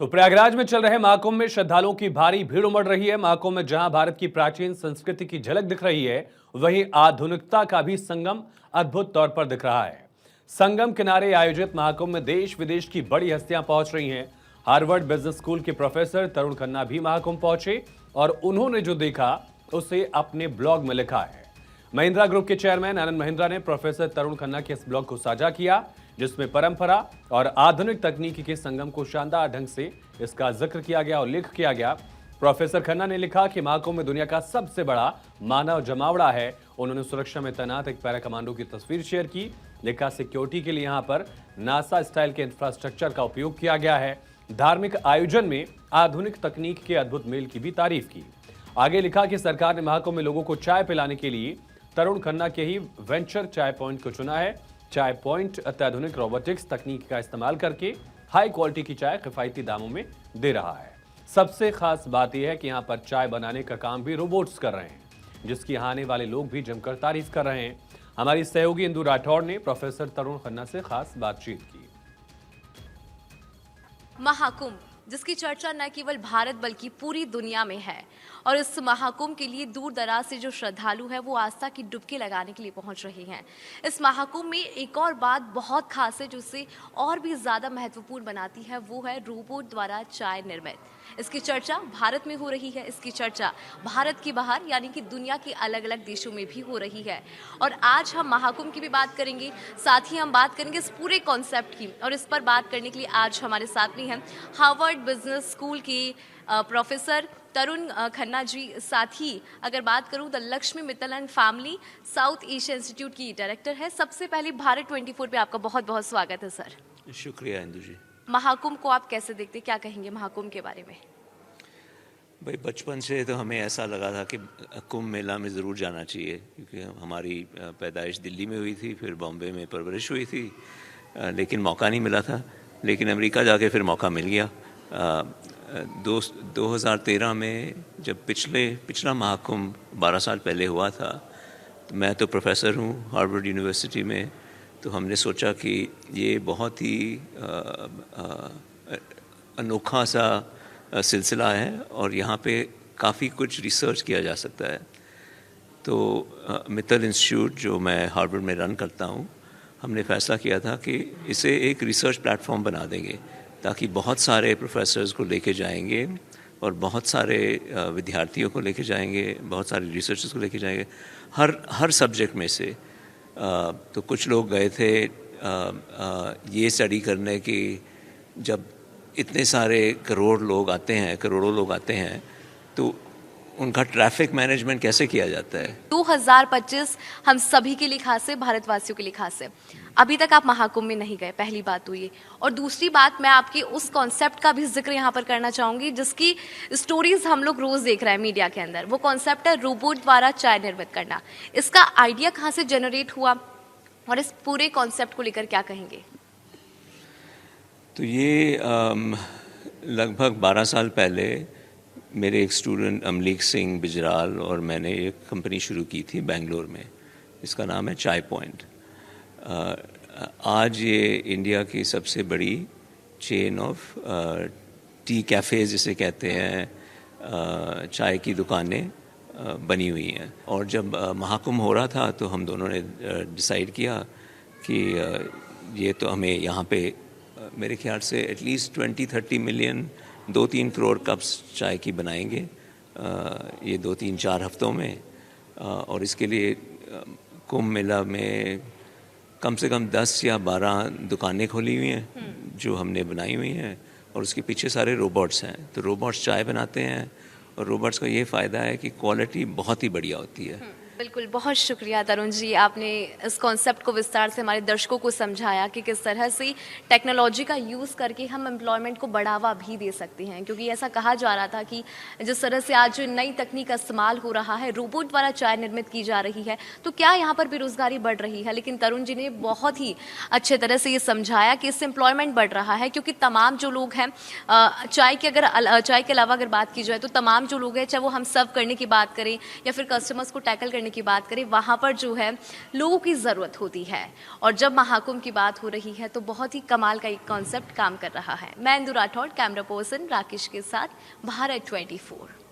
तो प्रयागराज में चल रहे महाकुंभ में श्रद्धालुओं की भारी भीड़ उमड़ रही है। महाकुंभ में जहां भारत की प्राचीन संस्कृति की झलक दिख रही है, वहीं आधुनिकता का भी संगम अद्भुत तौर पर दिख रहा है। संगम किनारे आयोजित महाकुंभ में देश विदेश की बड़ी हस्तियां पहुंच रही हैं। हार्वर्ड बिजनेस स्कूल के प्रोफेसर तरुण खन्ना भी महाकुंभ पहुंचे और उन्होंने जो देखा उसे अपने ब्लॉग में लिखा है। महिंद्रा ग्रुप के चेयरमैन आनंद महिंद्रा ने प्रोफेसर तरुण खन्ना के इस ब्लॉग को साझा किया, जिसमें परंपरा और आधुनिक तकनीकी के संगम को शानदार ढंग से इसका जिक्र किया गया और उल्लेख किया गया। प्रोफेसर खन्ना ने लिखा कि महाकुंभ में दुनिया का सबसे बड़ा मानव जमावड़ा है। उन्होंने सुरक्षा में तैनात एक पैरा कमांडो की तस्वीर शेयर की। लिखा, सिक्योरिटी के लिए यहां पर नासा स्टाइल के इंफ्रास्ट्रक्चर का उपयोग किया गया है। धार्मिक आयोजन में आधुनिक तकनीक के अद्भुत मेल की भी तारीफ की। आगे लिखा कि सरकार ने महाकुंभ में लोगों को चाय पिलाने के लिए तरुण खन्ना के ही वेंचर चाय पॉइंट को चुना है। चाय पॉइंट अत्याधुनिक रोबोटिक्स तकनीक का इस्तेमाल करके हाई क्वालिटी की चाय किफायती दामों में दे रहा है। सबसे खास बात यह है कि यहां पर चाय बनाने का काम भी रोबोट्स कर रहे हैं, जिसकी यहाँ आने वाले लोग भी जमकर तारीफ कर रहे हैं। हमारी सहयोगी इंदु राठौड़ ने प्रोफेसर तरुण खन्ना से खास बातचीत की। महाकुंभ, जिसकी चर्चा न केवल भारत बल्कि पूरी दुनिया में है, और इस महाकुंभ के लिए दूर दराज से जो श्रद्धालु हैं वो आस्था की डुबकी लगाने के लिए पहुंच रहे हैं। इस महाकुंभ में एक और बात बहुत खास है जो इसे और भी ज़्यादा महत्वपूर्ण बनाती है, वो है रोबोट द्वारा चाय निर्मित। इसकी चर्चा भारत में हो रही है, इसकी चर्चा भारत के बाहर यानी कि दुनिया के अलग अलग देशों में भी हो रही है। और आज हम महाकुंभ की भी बात करेंगे, साथ ही हम बात करेंगे इस पूरे कॉन्सेप्ट की। और इस पर बात करने के लिए आज हमारे साथ में हैं हार्वर्ड बिजनेस स्कूल के प्रोफेसर तरुण खन्ना जी। साथ ही अगर बात करूं तो Lakshmi Mittal and family south Asia institute की डायरेक्टर है। सबसे पहले भारत 24 पे आपका बहुत बहुत स्वागत है सर। शुक्रिया इंदु जी। महाकुंभ को आप कैसे देखते, क्या कहेंगे महाकुंभ के बारे में? भाई, बचपन से तो हमें ऐसा लगा था कि कुंभ मेला में ज़रूर जाना चाहिए, क्योंकि हमारी पैदाइश दिल्ली में हुई थी, फिर बॉम्बे में परवरिश हुई थी, लेकिन मौका नहीं मिला था। लेकिन अमेरिका जाके फिर मौका मिल गया। 2013 में जब पिछला महाकुंभ 12 साल पहले हुआ था, तो मैं तो प्रोफेसर हूँ हार्वर्ड यूनिवर्सिटी में, तो हमने सोचा कि ये बहुत ही अनोखा सा सिलसिला है और यहाँ पे काफ़ी कुछ रिसर्च किया जा सकता है। तो मित्तल इंस्टीट्यूट, जो मैं हार्वर्ड में रन करता हूँ, हमने फैसला किया था कि इसे एक रिसर्च प्लेटफॉर्म बना देंगे, ताकि बहुत सारे प्रोफेसर्स को लेके जाएंगे और बहुत सारे विद्यार्थियों को लेके जाएंगे, बहुत सारे रिसर्चर्स को लेके जाएंगे हर सब्जेक्ट में से। तो कुछ लोग गए थे ये स्टडी करने की, जब इतने सारे करोड़ों लोग आते हैं तो उनका ट्रैफिक मैनेजमेंट कैसे किया जाता है। 2025 हम सभी के लिए खास है, भारतवासियों के लिए खास है। अभी तक आप महाकुंभ में नहीं गए, पहली बात तो ये। और दूसरी बात, मैं आपके उस कॉन्सेप्ट का भी जिक्र यहाँ पर करना चाहूँगी जिसकी स्टोरीज हम लोग रोज़ देख रहे हैं मीडिया के अंदर। वो कॉन्सेप्ट है रोबोट द्वारा चाय निर्मित करना। इसका आइडिया कहाँ से जनरेट हुआ और इस पूरे कॉन्सेप्ट को लेकर क्या कहेंगे? तो ये लगभग 12 साल पहले मेरे एक स्टूडेंट अमलीक सिंह बिजराल और मैंने एक कंपनी शुरू की थी बेंगलोर में। इसका नाम है चाय पॉइंट। आज ये इंडिया की सबसे बड़ी चेन ऑफ टी कैफ़े जिसे कहते हैं, चाय की दुकानें बनी हुई हैं। और जब महाकुंभ हो रहा था तो हम दोनों ने डिसाइड किया कि ये तो हमें यहाँ पे मेरे ख्याल से एटलीस्ट 20-30 मिलियन 2-3 करोड़ कप्स चाय की बनाएंगे ये 2-3-4 हफ्तों में। और इसके लिए कुंभ मेला में कम से कम 10 या 12 दुकानें खोली हुई हैं जो हमने बनाई हुई हैं, और उसके पीछे सारे रोबोट्स हैं। तो रोबोट्स चाय बनाते हैं और रोबोट्स का ये फ़ायदा है कि क्वालिटी बहुत ही बढ़िया होती है। बिल्कुल, बहुत शुक्रिया तरुण जी, आपने इस कॉन्सेप्ट को विस्तार से हमारे दर्शकों को समझाया कि किस तरह से टेक्नोलॉजी का यूज़ करके हम एम्प्लॉयमेंट को बढ़ावा भी दे सकते हैं। क्योंकि ऐसा कहा जा रहा था कि जिस तरह से आज नई तकनीक का इस्तेमाल हो रहा है, रोबोट द्वारा चाय निर्मित की जा रही है, तो क्या यहाँ पर बेरोजगारी बढ़ रही है? लेकिन तरुण जी ने बहुत ही अच्छे तरह से ये समझाया कि इससे एम्प्लॉयमेंट बढ़ रहा है। क्योंकि तमाम जो लोग हैं, चाय के अलावा अगर बात की जाए तो तमाम जो लोग हैं, चाहे वो हम सर्व करने की बात करें या फिर कस्टमर्स को टैकल करने करने की बात करें, वहाँ पर जो है लोगों की ज़रूरत होती है। और जब महाकुंभ की बात हो रही है तो बहुत ही कमाल का एक कॉन्सेप्ट काम कर रहा है। मैं इंदु राठौड़, कैमरा पर्सन राकेश के साथ, भारत 24।